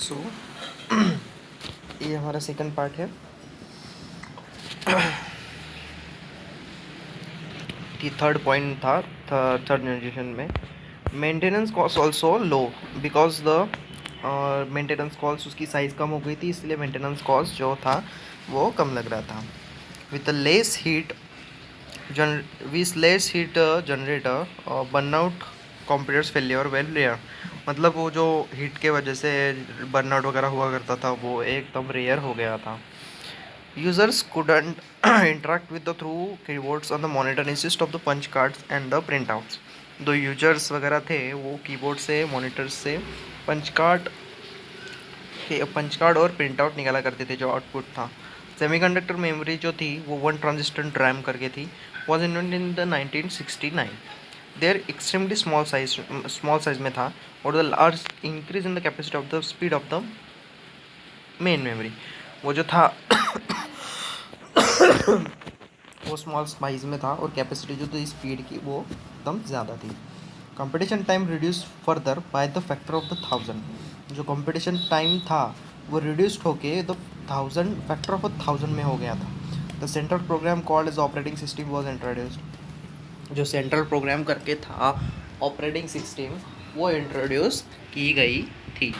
सो ये हमारा second part है कि थर्ड पॉइंट था थर्ड जनरेशन में maintenance cost also low because the maintenance cost उसकी साइज़ कम हो गई थी, इसलिए मेंटेनेंस कॉस्ट जो था वो कम लग रहा था. With less heat generator burnout computers failure well rare. मतलब वो जो हीट के वजह से बर्नआउट वगैरह हुआ करता था वो एकदम रेयर हो गया था. Users couldn't interact with the through keyboards on the monitor instead of the punch cards and the printouts. जो यूजर्स वगैरह थे वो कीबोर्ड से मॉनिटर से पंच कार्ड और प्रिंट आउट निकाला करते थे जो आउटपुट था. सेमीकंडक्टर मेमोरी जो थी वो 1 ट्रांजिस्टर रैम करके थी. Was invented in the 1969. There extremely small size में था और the large increase in the capacity of the speed of the main memory. वो जो था वो स्मॉल साइज में था और कैपेसिटी जो थी स्पीड की वो एकदम ज़्यादा थी. Competition time reduce further by the factor of the 1000. जो कंपटीशन टाइम था वो रिड्यूस्ड होके द 1000 फैक्टर ऑफ 1000 में हो गया था. The central program called as operating system was introduced. जो सेंट्रल प्रोग्राम करके था ऑपरेटिंग सिस्टम वो इंट्रोड्यूस की गई थी.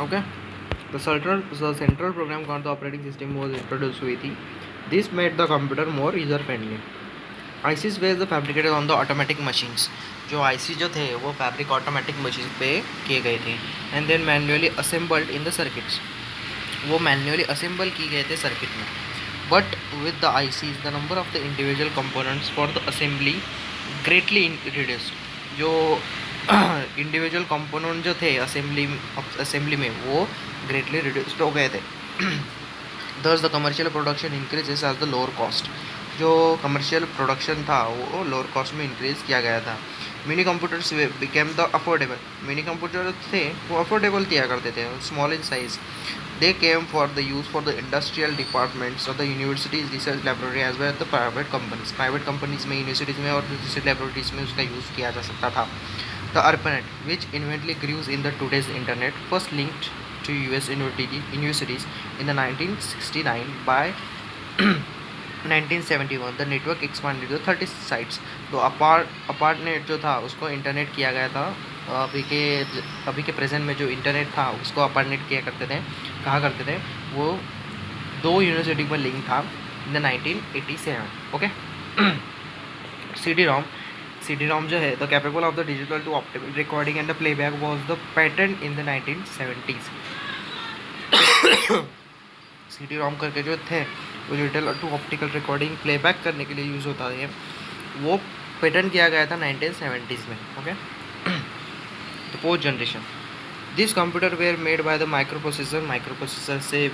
Okay. The central program called the operating system was introduce हुई थी. This made the computer more user friendly. ICs were the fabricated on the automatic machines. जो आईसी जो थे वो फैब्रिक ऑटोमेटिक मशीन पे किए गए थे and then manually assembled in the circuits. वो मैन्युअली असेंबल किए गए थे सर्किट में. But with the ICs the number of the individual components for the assembly greatly reduced. जो इंडिविजुअल कंपोनेंट जो थे असेंबली में वो ग्रेटली रिड्यूस्ड हो गए थे. Thus the commercial production increases as the lower cost. जो कमर्शियल प्रोडक्शन था वो लोअर कॉस्ट में इंक्रीज किया गया था. Mini computers became the affordable. Mini computer थे वो अफोर्डेबल किया करते थे, small in size. They came for the use for the industrial departments of the universities research laboratory as well the private companies. Private companies में universities में और research laboratories में उसका यूज़ किया जा सकता था. The ARPANET, which eventually grew in the today's internet, first linked to US universities in the 1969. By 1971 the network expanded to 30 sites. तो अपार्टनेट जो था उसको इंटरनेट किया गया था. अभी के प्रेजेंट में जो इंटरनेट था उसको अपार्टनेट किया करते थे, कहा करते थे. वो 2 यूनिवर्सिटी में लिंक था इन द 1987. ओके. CD-ROM जो है the capable of the digital to optical recording and the playback was the patent in the 1970s. CD-ROM करके जो थे वो digital to optical recording playback करने के लिए यूज़ होता है. वो पेटेंट किया गया था 1970s में. Okay. The fourth generation. This computer were made by the microprocessor से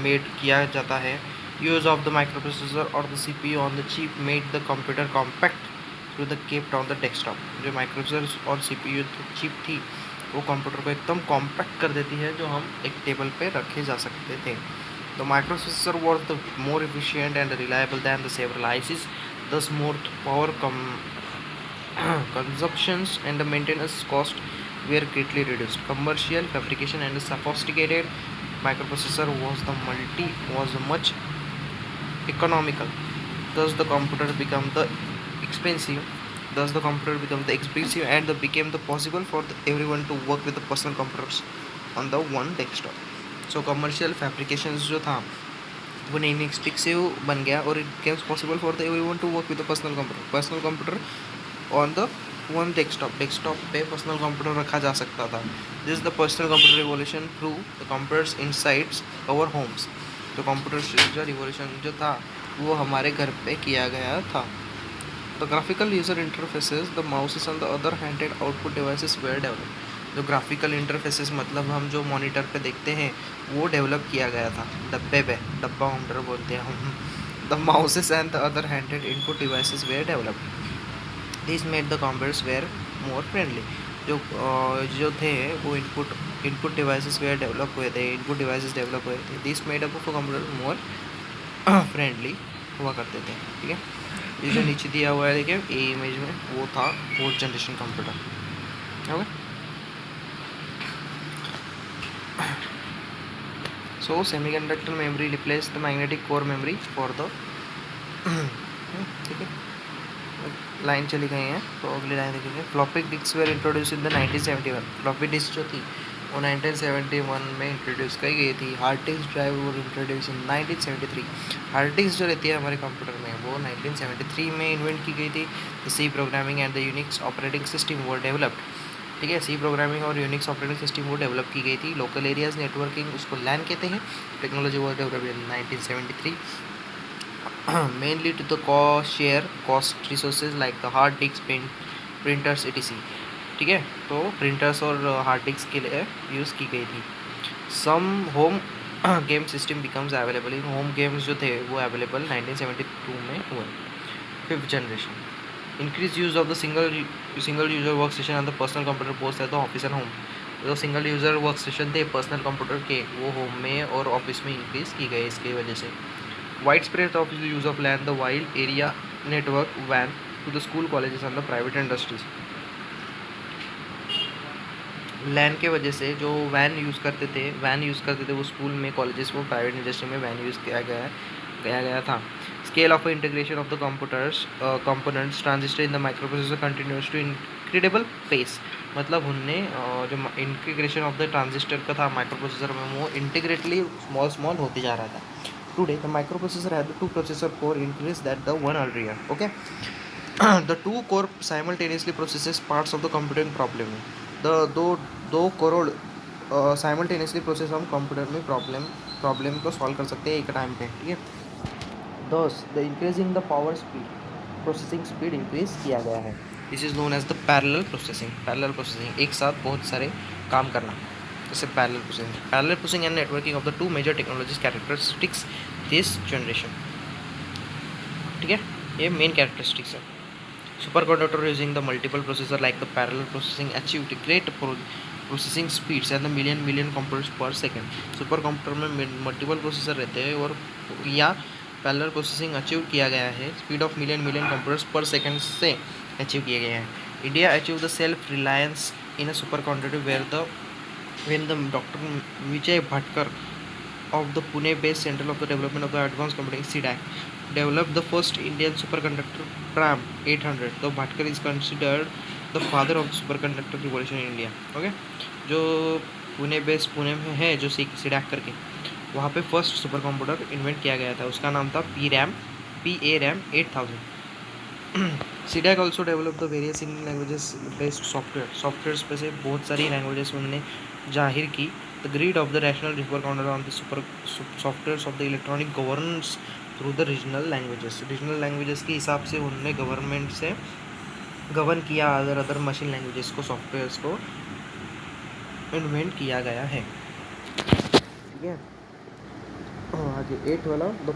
मेड किया जाता है. यूज़ ऑफ द माइक्रोप्रोसेसर और the CPU on the chip made the computer compact through the kept on the desktop. जो microprocessor और CPU chip थी वो computer को एकदम कॉम्पैक्ट कर देती है जो हम एक टेबल पे रखे जा सकते थे. The microprocessor was the more efficient and reliable than the several ICs. thus more power consumptions and the maintenance cost were greatly reduced. Commercial fabrication and the sophisticated microprocessor was much economical. Thus the computer became the expensive. And became the possible for everyone to work with the personal computers on the one desktop. So commercial fabrications जो था वो नहीं expensive बन गया और it becomes possible for the everyone to work with the personal computer on the one desktop पे personal computer रखा जा सकता था. This is the personal computer revolution through the computers insides our homes. तो computer जो revolution जो था वो हमारे घर पे किया गया था. The graphical user interfaces the mouses and the other handed output devices were developed. जो ग्राफिकल इंटरफेसेस मतलब हम जो मॉनिटर पे देखते हैं वो डेवलप किया गया था डब्बा मॉनिटर बोलते हैं हम. The mouses and the other handed input devices were developed. This made the computers were more friendly. जो थे वो इनपुट डिवाइसेस वेयर डेवलप हुए थे. This made up computer more friendly हुआ करते थे. ठीक है. ये जो नीचे दिया हुआ है देखिए ए इमेज में वो था fourth generation computer. Okay. So semiconductor memory replaced the magnetic core memory for the ठीक है, लाइन चली गई है तो अगली लाइन देखेंगे. Floppy disk were introduce in the 1971. Floppy disk जो थी वो 1971 में इंट्रोड्यूस की गई थी. हार्ड डिस्क ड्राइव वो इंट्रोड्यूस इन 1973. हार्ड डिस्क जो रहती है हमारे कंप्यूटर में वो 1973 में इन्वेंट की गई थी. C programming and the Unix operating system वो डेवलप्ड. ठीक है, सी प्रोग्रामिंग और यूनिक्स ऑपरेटिंग सिस्टम वो डेवलप की गई थी. लोकल एरियाज नेटवर्किंग उसको लैन कहते हैं. टेक्नोलॉजी वो develop in 1973 mainly to the cost resources like the hard disk printers etc. ठीक है, तो प्रिंटर्स और हार्ड डिस्क के लिए यूज़ की गई थी. Some home game system becomes available. In home games जो थे वो अवेलेबल 1972 में हुए. 5th generation. Increase use of the single user work station and the personal computer both at the office and home. जो single user work station थे personal computer के वो home में और ऑफिस में इंक्रीज़ की गई इसकी वजह से. Widespread of the use of LAN, the wide area network WAN to the school, colleges and the private industries. LAN के वजह से जो WAN यूज़ करते थे वो स्कूल में, कॉलेजेस में, प्राइवेट इंडस्ट्री में WAN यूज़ किया गया था. Scale of integration of the components transistor in the microprocessor continues to incredible pace. मतलब उनने जो इंटीग्रेशन ऑफ द ट्रांजिस्टर का था माइक्रोप्रोसेसर में वो इंटीग्रेटली स्मॉल होते जा रहा था. Today, the microprocessor had the two processor core increase that the one earlier. Okay, the two core simultaneously processes parts of the computing problem. The दो core simultaneously process हम कंप्यूटर में problem को solve कर सकते हैं एक time पे. ठीक है, thus the increasing the power speed, processing speed increase किया गया है. This is known as the parallel processing. Parallel processing एक साथ बहुत सारे काम करना. जैसे parallel processing and networking of the two major technologies characteristics this generation. ठीक है, ये मेन कैरेक्टरिस्टिक्स है. Super conductor using the multiple processor like the parallel processing achieved great processing speeds and the million computers per second. Super computer में multiple processor रहते हैं और या parallel processing achieve किया गया है. Speed of million computers per second से achieve किया गया है. India achieve the self reliance in a super conductor when the Dr. Vijay Bhatkar of the Pune-based Center of the Development of the Advanced Computing (CDAC) developed the first Indian superconductor PRAM 800. तो Bhatkar is considered the father of the superconductor revolution in India. Okay, जो पुणे में है जो CDAC करके वहाँ पे first super computer invent किया गया था. उसका नाम था PARAM 8000. CDAC also developed the various Indian languages based softwares पे से बहुत सारी लैंग्वेजेस उन्होंने जाहिर की. The grid of the rational super counter on the super softwares of the electronic governance through the regional languages के हिसाब से उन्होंने गवर्नमेंट से गवर्न किया. अदर मशीन लैंग्वेजेस को सॉफ्टवेयर्स को इन्वेंट किया गया है. ठीक है, आगे 8 वाला the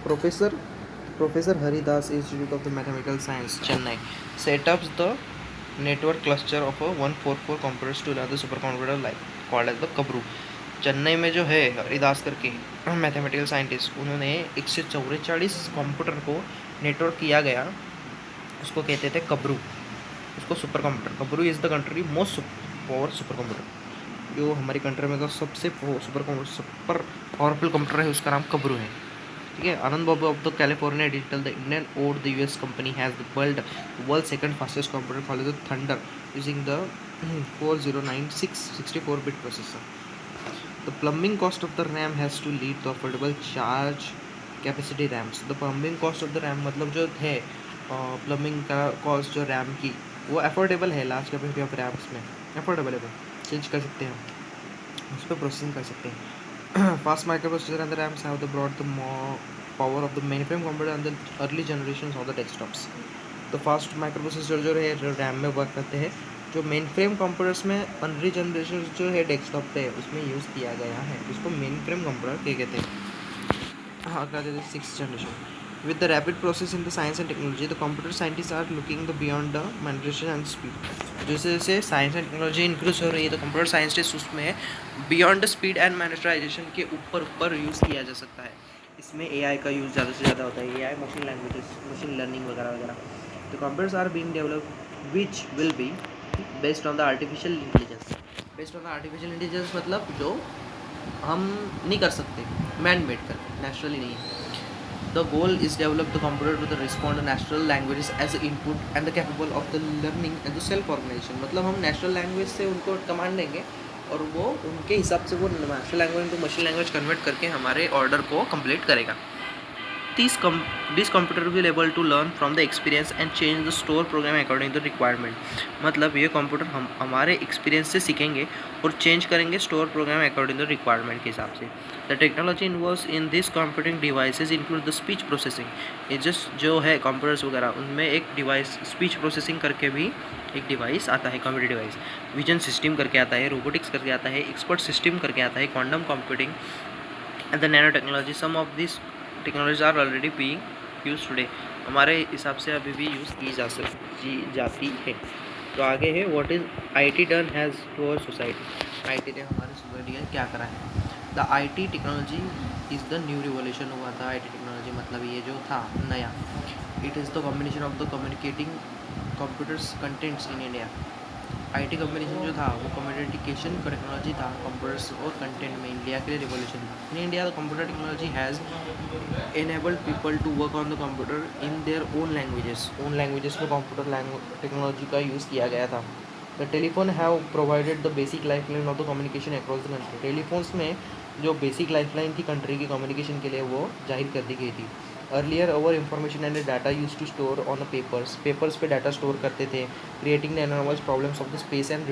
professor Haridas institute of the mathematical science Chennai setups the network cluster of a 144 computers to run the supercomputer like called as the Kabru. Chennai में जो है हरिदास करके मैथमेटिकल साइंटिस्ट उन्होंने 144 कंप्यूटर को नेटवर्क किया गया. उसको कहते थे कब्रू. उसको सुपर कंप्यूटर. कब्रू is the country most super computer. जो हमारी कंट्री में का सबसे सुपर पावरफुल कंप्यूटर है उसका नाम कब्रू है. ठीक है, Anand Babu of the California digital the Indian और the US company has the world second fastest computer called the thunder using the 4096 64-bit processor. The plumbing cost of the RAM has to lead the affordable charge capacity RAMs. The plumbing cost of the RAM मतलब जो है plumbing का cost जो RAM की वो affordable है. Large capacity of rams में affordable है, चेंज कर सकते हैं, उस पर प्रोसेसिंग कर सकते हैं. Fast microprocessor and the RAMs have brought the more power of the mainframe computer and the early generations of the desktops. तो फास्ट माइक्रोप्रोसेसर जो है जो रैम में वर्क करते हैं, जो मेन फ्रेम कंप्यूटर्स में अर्ली जनरेशन जो है डेस्कटॉप पे उसमें यूज़ किया गया है. उसको मेन फ्रेम कंप्यूटर क्या कहते हैं. हाँ, कहते हैं 6th generation. With the rapid process in the science and technology, the computer scientists are looking the beyond the manipulation and speed. जैसे जैसे साइंस एंड टेक्नोलॉजी इंक्रीज हो रही है तो कंप्यूटर साइंटिस्ट उसमें beyond the speed and manipulation के ऊपर use किया जा सकता है. इसमें AI का यूज़ ज़्यादा से ज़्यादा होता है. AI machine languages, machine learning वगैरह. तो computers are being developed which will be based on the artificial intelligence. मतलब जो हम नहीं कर सकते मैन मेड कर, नेचुरली नहीं है। The goal is develop the computer to the respond natural languages as input and the capable of the learning and the self organisation. मतलब हम नेचुरल लैंग्वेज से उनको कमांड देंगे और वो उनके हिसाब से वो natural language to machine language convert करके हमारे ऑर्डर को कंप्लीट करेगा। This computer will able to learn from the experience and change the store program according to requirement। मतलब ये कंप्यूटर हम हमारे एक्सपीरियंस से सीखेंगे और चेंज करेंगे store program according to requirement के हिसाब से। The technology involves in this computing devices include the speech processing. ये जस्ट जो है कंप्यूटर्स वगैरह उनमें एक डिवाइस स्पीच प्रोसेसिंग करके भी एक डिवाइस आता है, कंप्यूटर डिवाइस। विजन सिस्टम करके आता है, रोबोटिक्स करके आता है, एक्सपर्ट सिस्टम करके आता है, quantum computing and the nano technology. Some of this technologies are already being use today. हमारे हिसाब से अभी भी यूज़ की जाती है। तो आगे है what is IT done has to our society. IT ने हमारे सोसाइटी में क्या करा है। The IT technology is the new revolution हुआ था। आईटी टेक्नोलॉजी मतलब ये जो था नया, it is the combination of the communicating computers contents in India. IT combination जो था वो कम्युनिकेशन टेक्नोलॉजी था, कंप्यूटर्स और कंटेंट में इंडिया के लिए रिवोल्यूशन था। In India the computer technology has enabled people to work on the computer in their own languages। own languages में कंप्यूटर टेक्नोलॉजी का यूज़ किया गया था। The telephone have provided the basic lifeline of the communication across the country. Telephones में जो basic lifeline थी country की communication के लिए वो जाहिर कर दी गई थी। Earlier over information and data use to store on the papers पे डाटा स्टोर करते थे, creating the enormous problems of the space and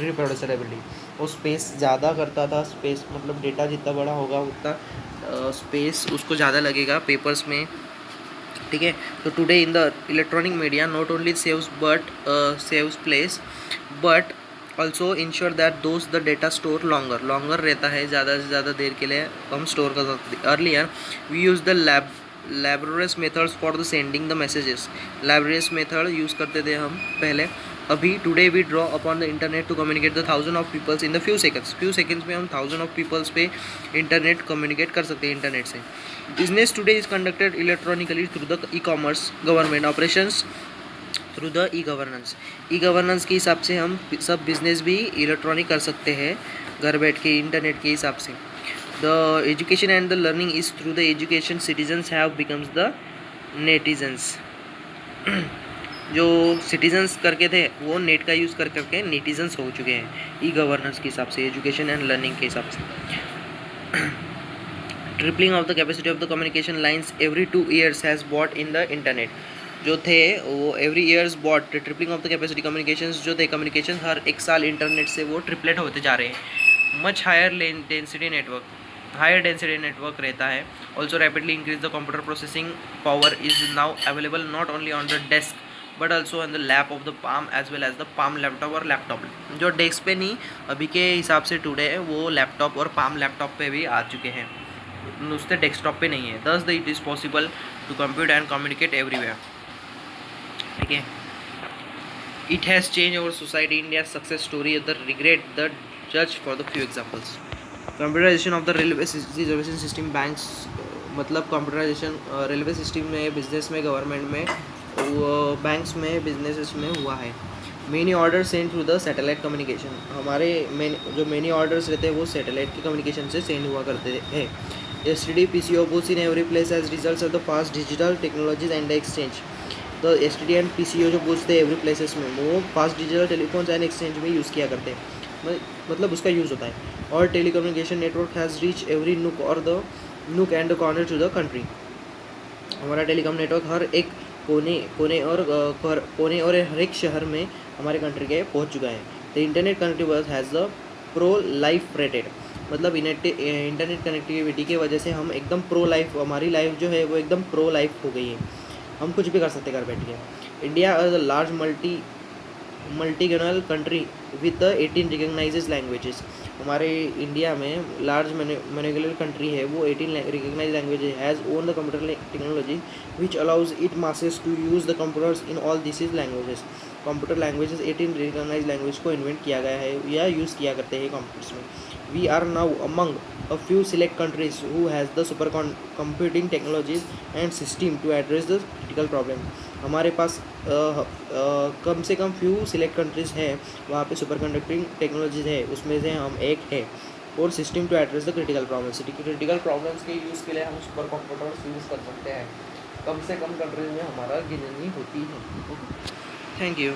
reproducibility. वो स्पेस ज़्यादा करता था, स्पेस मतलब डेटा जितना बड़ा होगा उतना स्पेस उसको ज़्यादा लगेगा पेपर्स में, ठीक है। तो today in the electronic media not only saves place but also ensure that those the data store longer रहता है, ज़्यादा से ज़्यादा देर के लिए हम स्टोर कर सकते हैं। Earlier we use the laborious methods for the sending the messages। laborious method use करते थे हम पहले। अभी today we draw upon the internet to communicate the 1000 of peoples in the few seconds में हम 1000 ऑफ पीपल्स पे internet communicate कर सकते हैं इंटरनेट से। Business today is conducted electronically through the e-commerce, government operations through the e governance के हिसाब से हम सब बिजनेस भी इलेक्ट्रॉनिक कर सकते हैं घर बैठ के इंटरनेट के हिसाब से। The education and the learning is through the education citizens have becomes the netizens. जो सिटीजन्स करके थे वो नेट का यूज़ कर करके नेटिजन्स हो चुके हैं ई गवर्नेंस के हिसाब से, एजुकेशन एंड लर्निंग के हिसाब से। Tripling of the capacity of the communication lines every 2 years has bought in the internet. जो थे वो every years bought tripling of the capacity communications जो थे कम्युनिकेशन हर एक साल इंटरनेट से वो ट्रिपलेट होते जा रहे हैं। मच हायर डेंसिटी नेटवर्क रहता है। Also rapidly increase the computer processing power is now available not only on the desk but also on the lap of the palm as well as the palm laptop और laptop. जो desk पे नहीं अभी के हिसाब से today वो laptop और पाम लैपटॉप पे भी आ चुके हैं, उससे डेस्कटॉप पे नहीं है। Thus the it is possible to compute and communicate everywhere, ठीक है। It has change our society India success story the regret the जज for the few examples. Computerization of the railway reservation system banks, मतलब computerization railway system में, business में, government में, banks में, businesses में हुआ है। Many order send through the satellite communication. हमारे जो मेनी ऑर्डर्स रहते हैं वो सैटेलाइट के कम्युनिकेशन से सेंड हुआ करते हैं। STD PCO booths in every place as results of the fast digital technologies and the exchange। तो STD एंड PCO जो बूथ्स थे एवरी प्लेसेस में वो fast digital telephones and exchange में यूज़ किया करते हैं, मतलब उसका यूज़ होता है। और telecommunication network has reach every nook and the corner to the country. हमारा टेलीकॉम नेटवर्क हर एक कोने और हर एक शहर में हमारे कंट्री के पहुंच चुका है। The internet connectivity has the pro life rated, मतलब इंटरनेट कनेक्टिविटी की वजह से हम एकदम प्रो लाइफ, हमारी लाइफ जो है वो एकदम प्रो लाइफ हो गई है, हम कुछ भी कर सकते घर बैठ के। India is a large multilingual country with 18 recognised languages. हमारे इंडिया में लार्ज मल्टीगनल कंट्री है, वो 18 recognise language has own the computer technology which allows it masses to use the computers in all this is languages. Computer languages 18 recognise language को invent किया गया है या use किया करते हैं कंप्यूटर्स में। We are now among a few select countries who has the computing technologies and system to address the critical problem। हमारे पास कम से कम few select countries हैं वहाँ पे सुपर कंडक्टिंग टेक्नोलॉजीज है, उसमें से हम एक है। और system to address the critical problems. Critical problems के यूज़ के लिए हम सुपर कंप्यूटर्स यूज़ कर सकते हैं। कम से कम कंट्रीज में हमारा गिननी होती है। Okay, thank you.